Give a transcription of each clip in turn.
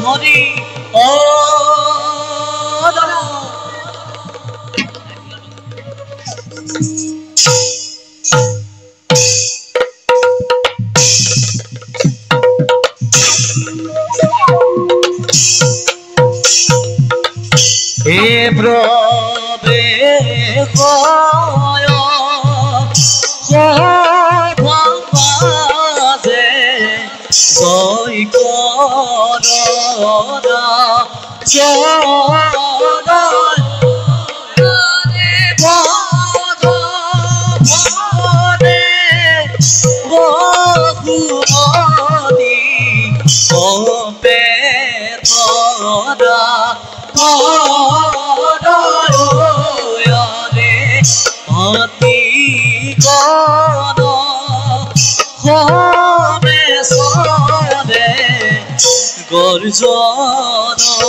হরি হে প্রবেশ সভাবাজে জয় corona গর্জনবা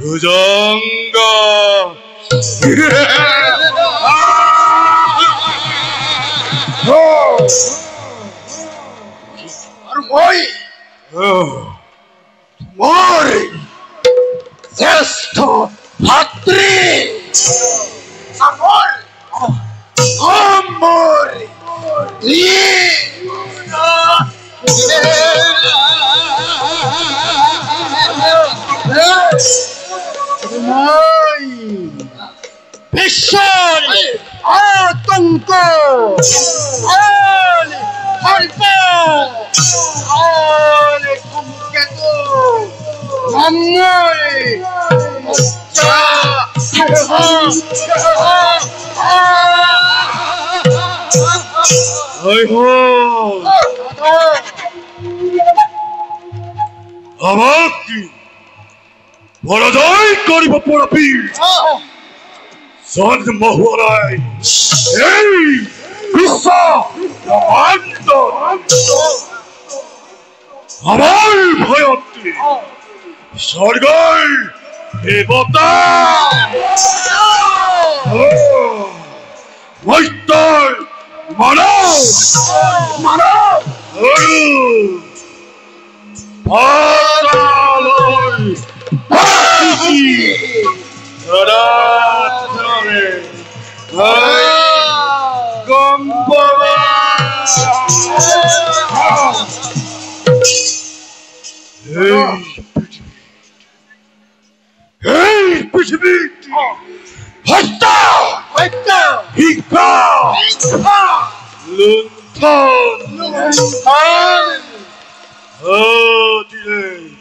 Bhujanga Mori Sesto Patri Amor Amor Vishal Atanko Ali Harpa Ali Kumketu Amoi Hey ho Amaki Paradai Kariba Porapir Son Mahuarai Hey Krishna Ando Amar Bhayati Sargai Devata Vaitar Manav Manav Paraloi Bhakti Radhare Gambhava Hey Prithvi Hatta Hatta Hikha Luntan Luntan Adile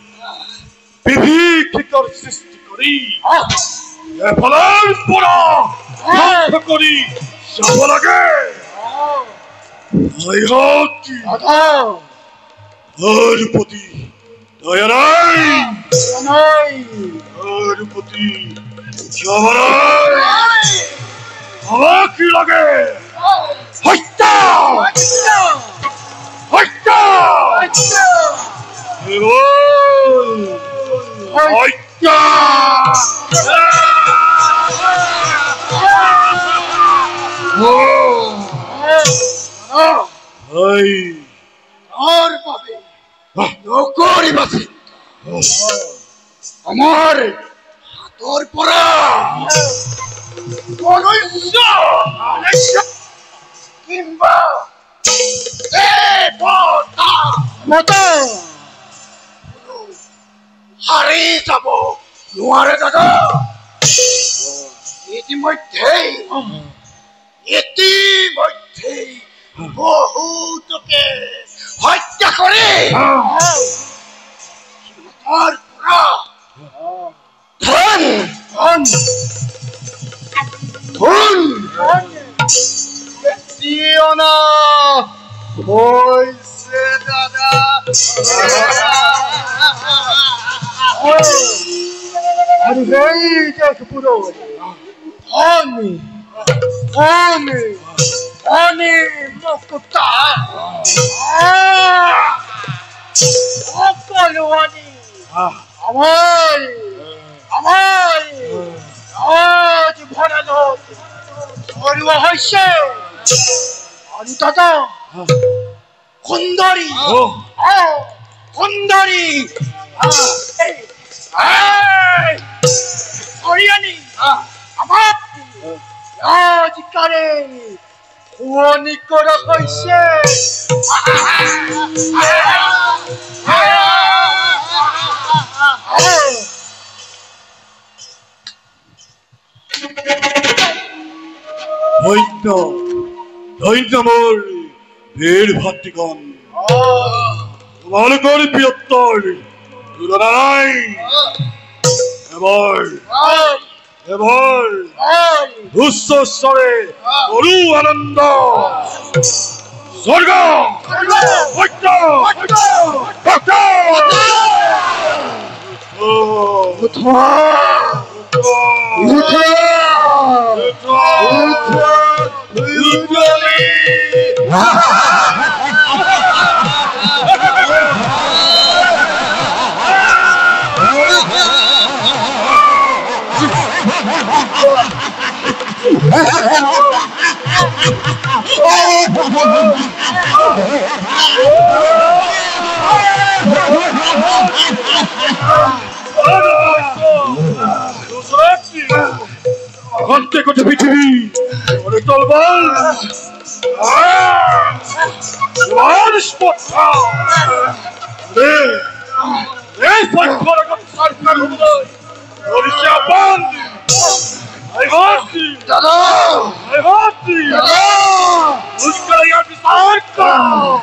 Bibhikar Sisti Kori Epalar Pura Hatta Kori Shabalage Ayati Arupati Dayanai Arupati Shabalai Amaki Lage Hatta Hatta Hatta আমার হাতর পরা কিংবা হাৰি যাব নোৱাৰে দাদা ইতিমধ্যেই বহুতকে হত্যা কৰে সিহঁতৰ পৰা ধন ধন ধন Tiona হৈছে দাদা আৰু এই দেশবোৰৰ ধনী মুকুতা সকলো আনি আমাৰ ৰাজ ভঁৰালত ভৰোৱা হৈছে আৰু দাদা সুন্দৰী ধৰি আনি আমাক ৰাজকাৰে শুৱনি কৰা হৈছে ধন্য মোৰ বীৰ ভাতৃগণ তোমালোকৰ বীৰত্বৰ তুলনা নাই এবাৰ উচ্চ স্বৰে কৰো আনন্দ স্বৰ্গ সত্য Quante cose pitivi! Con il tolval! One spot! Poi ancora con salta con noi! Non si abbandi! Ai voti! Ai voti! Busca gli altri salta!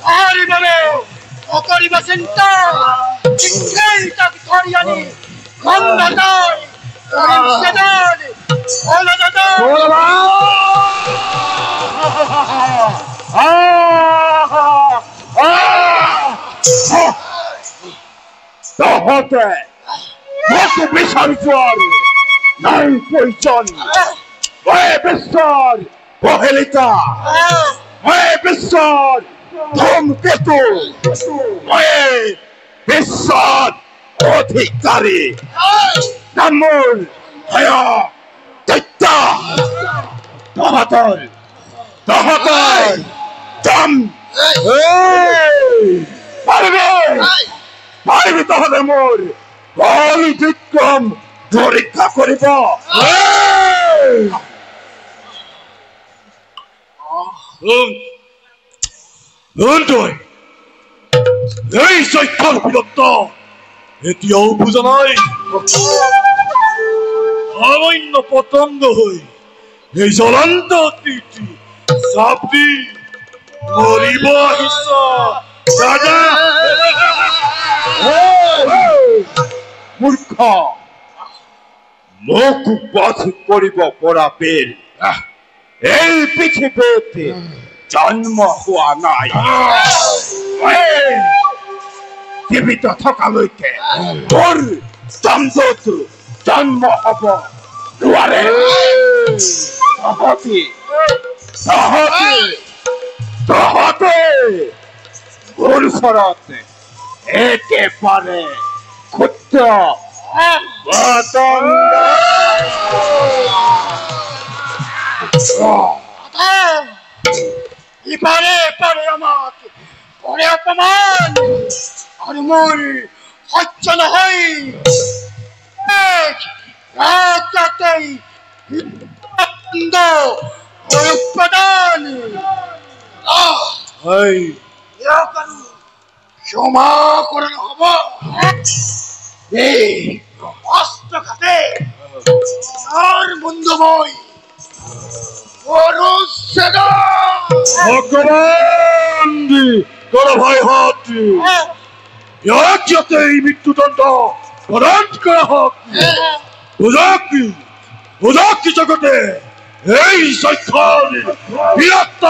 Arrivare! Occorriva sentare! Increta vittoriani! Combattori! Sedani! Hola dadah! Tahote! Aku besar suar! Nai poichon! Wahai besar! Bohelita! Wahai besar! Dhumketu! Wahai besar! Odhikari! Namun, ayo, kita, tahatai, jam, parvi tahatai mor, bali dikram, dorikha koriba. Nundoi, ei shaitan pilotta, এতিয়াও বুজা নাই সামান্য পতঙ্গ হই এই জ্বলন্ত অগ্নিটি চাপি মরিব আহিছা দাদা মূৰ্খ মোক বধ কৰিব পৰা বীৰ এই পৃথিৱীত জন্ম হোৱা নাই জীবিত থকালৈকে তোৰ জমজত জন্ম হব নোৱাৰে তহঁতে মোৰ ওচৰত একেবাৰে ক্ষুদ্ৰ ইপাৰে পাৰে আমাক কৰে অপমান আৰু মোৰ সহ্য নহয় ৰাতাতেই উৎপাদন ক্ষমা করে হব এই অস্ত্রঘাতে আর বন্ধুময় ভগবান তোর ভয় হচ্ছে যাতে এই মৃত্যুদণ্ড প্রদান করা হোক উদাকি জগতে এই সৈখন বিরক্ত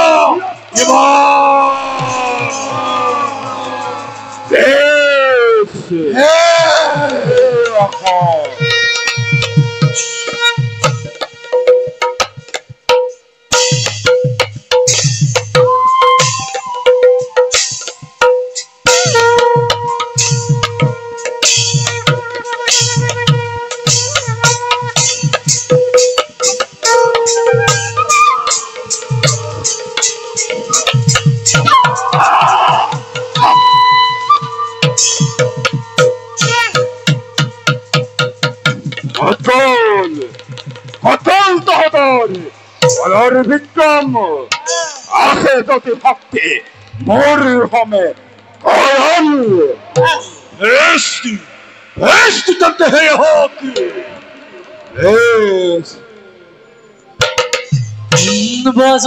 বিক্রম আছে যদি ভক্তি মোর হমে করতে হে হোক বাজ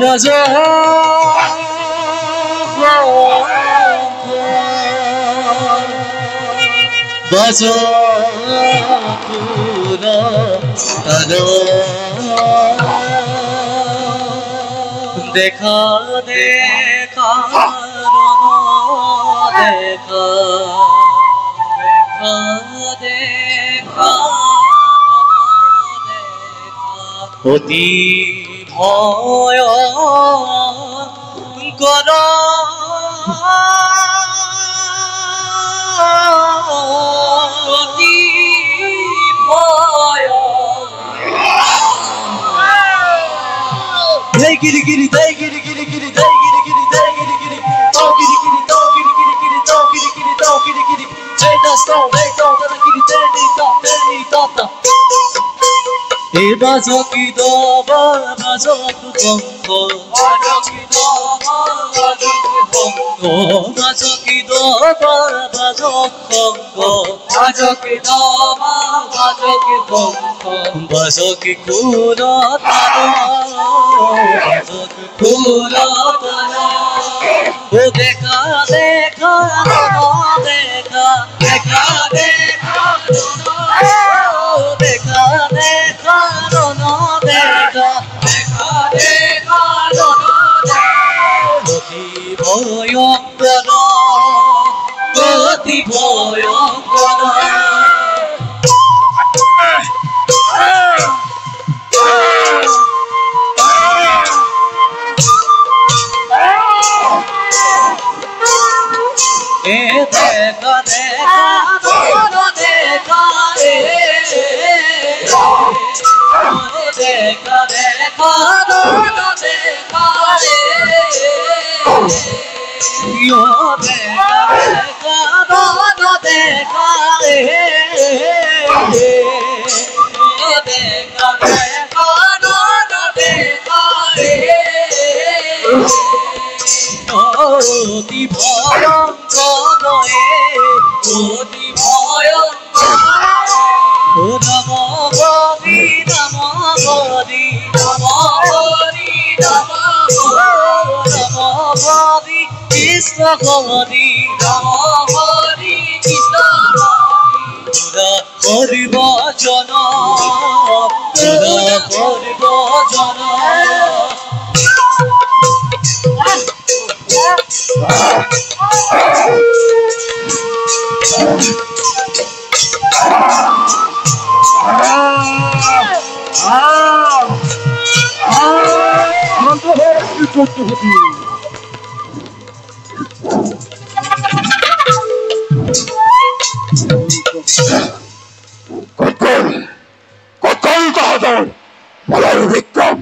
বাজ বাজো পুরা তালো দেখা দেখা দেখা দেখা অতি ভয় কর giri giri day giri giri giri day giri giri day giri giri do giri giri do giri giri giri do giri giri do giri giri jay da stone day do da giri teni ta e bazo ki do ba bazo tu kongo bazo ki do ba bazo ki kongo bazo ki do ba bazo kongo bazo ki do ba bazo ki kongo bazo ki kuno taro bazo ki kuno taro o dekha dekha no dekha dekha dekha no dekha dekha no dekha dekha dekha no goti bhoyankara goti bhoyankara e dekha dekha no dekha dekha dekha no dekha yo dekha dekha no dekha dekha dekha no dekha অতি ভয়ঙ্কর অতি ভয়ঙ্কর ও নম হরি নম হরি নম হরি নম নম হরি কৃষ্ণ হরি নম হরি কৃষ্ণ হরিব জন হরিব জন বিক্রম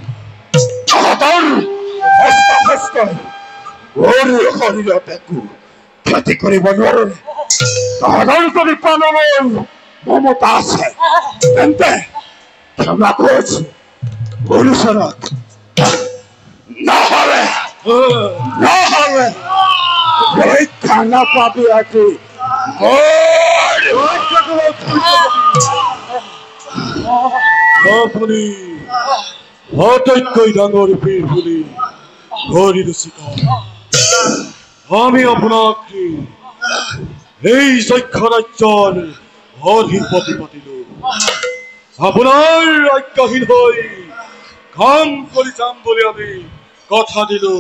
ক্ষতি করিব তাহার যদি প্রাণের মমতা আছে ক্ষমা করছি অনুসরণ না হলে পরীক্ষা না পাবি আছি আটাইতকৈ ডাঙৰ বীৰ বুলি হৰিৰ চিকাৰ আমি আপোনাক এই যক্ষ ৰাজ্যৰ অধিপতি পাতিলো আপোনাৰ আজ্ঞাহীন হৈ কাম কৰি যাম বুলি আমি কথা দিলো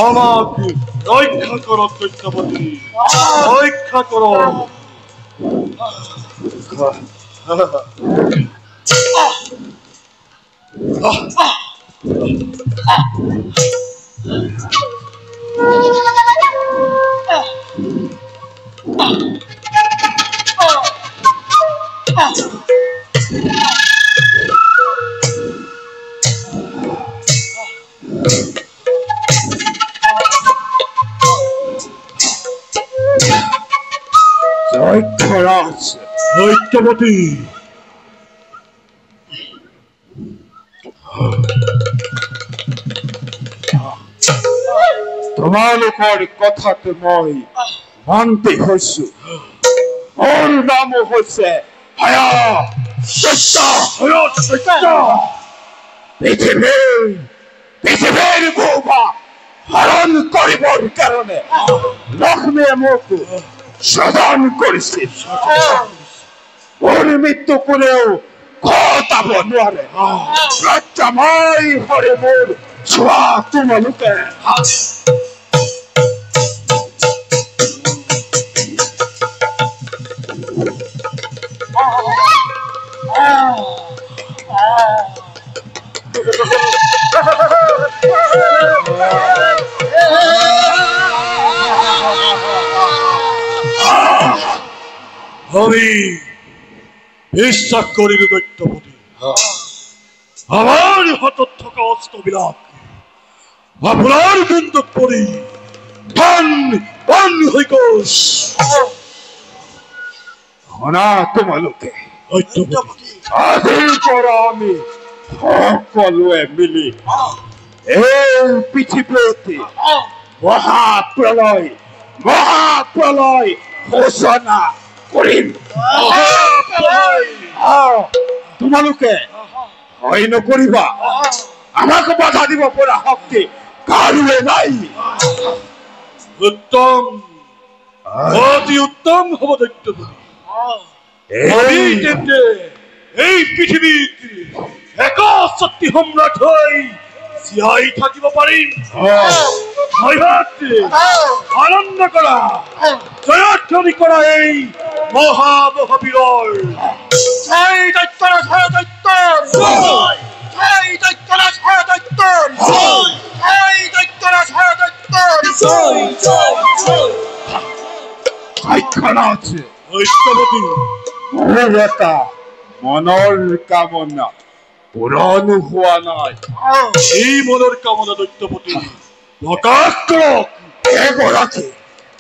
আমাক ৰক্ষা কৰক দৈত্যপতি ৰক্ষা কৰক যক্ষৰাজ দৈত্যপতি তোমালোকৰ কথাটো মই মানতে হৈছো মোৰ নাম হৈছে পৃথিৱীৰ ভূভা হৰণ কৰিবৰ কাৰণে লক্ষ্মীয়ে মোক সাধন কৰিছিল মোৰ মৃত্যু কোনেও ঘটাব নোৱাৰে ৰক্ষাময় হৰে মোৰ চোৱা তোমালোকে আমি বিশ্বাস কৰিলো দৈত্যপতি আমাৰ হাতত থকা অস্ত্ৰবিলাক আপোনাৰ বন্দুক পৰি টান হৈ গ'ল শুনা তোমালোকে দৈত্যপতি আজিৰ পৰা আমি সকলোৱে মিলি এই পৃথিৱীতে মহাপ্ৰলয় ঘোষণা কৰিম তোমালোকে ভয় নকৰিবা আমাক বাধা দিব পৰা শক্তি কাৰোৱে নাই উত্তম অতি উত্তম হ'ব দৈত্যপতি আমি তেন্তে এই পৃথিৱীত একশক্তি সম্ৰাট হৈ জীয়াই থাকিব পাৰিম আনন্দ কৰা জয়ধ্বনি কৰা এই মহাবীৰৰ জয় দৈত্যৰাজ হৰ দৈত্য জয় দৈত্যৰাজ হৰ দৈত্য জয় দৈত্যৰাজ হৰ দৈত্য যক্ষৰাজ দৈত্যপতি মোৰ এটা মনৰ কামনা পূৰণ হোৱা নাই এই মনৰ কামনা দৈত্যপতি প্ৰকাশ কৰক এগৰাকী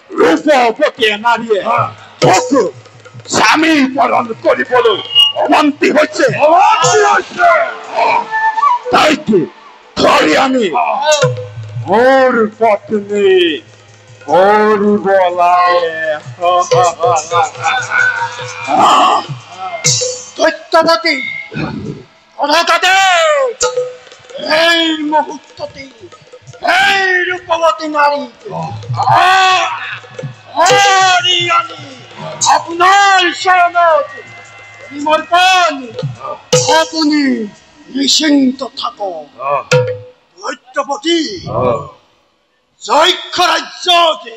ৰূপৱতী নাৰীয়ে মোক স্বামী পালন কৰিবলৈ অমান্তি হৈছে তাইকে ধৰি আনি মোৰ পত্নী কৰিব লাগে দৈত্যপতি অনাথতে এই মুহূৰ্ততে এই ৰূপৱতী নাৰী আপোনাৰ চৰণত সমৰ্পণ আপুনি নিশ্চিন্ত থাকক দৈত্যপতি যক্ষ ৰাজ্যতে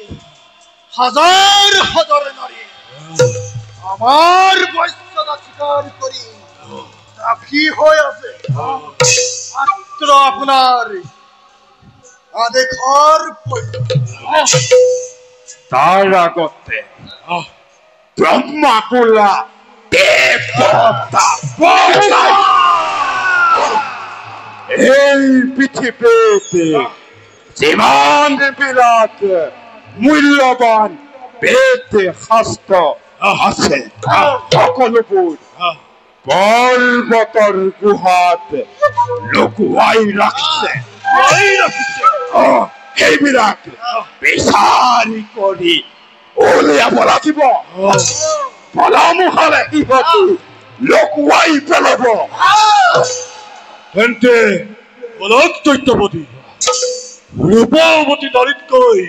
হাজাৰ হাজাৰ নাৰী আমাৰ বৈশ্যতা স্বীকাৰ কৰি ৰাখি হৈ আছে মাত্ৰ আপোনাৰ আদেশৰ তাৰ আগতে ব্ৰহ্মাকুলা দেৱতা এই পৃথিৱীতে যিমান বিলাক মূল্যৱান বেদ শাস্ত্ৰ আছে সকলোবোৰ পৰ্বতৰ গুহাত লুকুৱাই ৰাখিছে। সেইবিলাক বিচাৰি কৰি উলিয়াব লাগিব। পলামুখালে সিহঁতি লুকুৱাই পেলাব। তেন্তে বলক দৈত্যপতি, ৰূপৱতী নাৰীতকৈ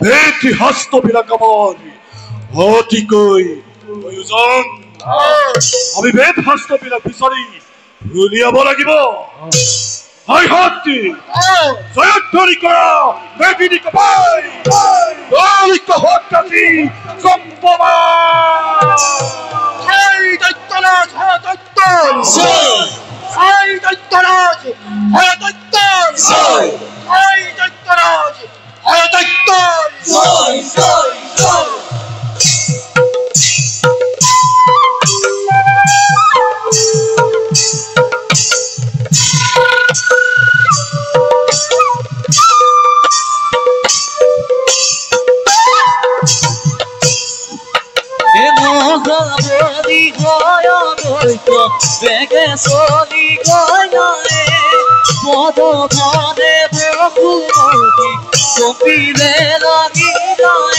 বেটি হস্তবিলাক আমাৰ অতিকৈ প্ৰয়োজন। আমি বেদ হস্তবিলাক বিচাৰি উলিয়াব লাগিব। হাতী জয়ধ্বনি কৰা বেগিনী কপাই হত্যাতি কম্পমান। জয় দৈত্যৰাজ, জয় দৈত্য, জয় দৈত্যৰাজ, জয় দৈত্য, জয় দৈত্যৰাজ, জয় দৈত্য। মহাবলী গয় দৈত্য বেগে চলি গয় পদধনে বকুল কপিলে লাগি গয়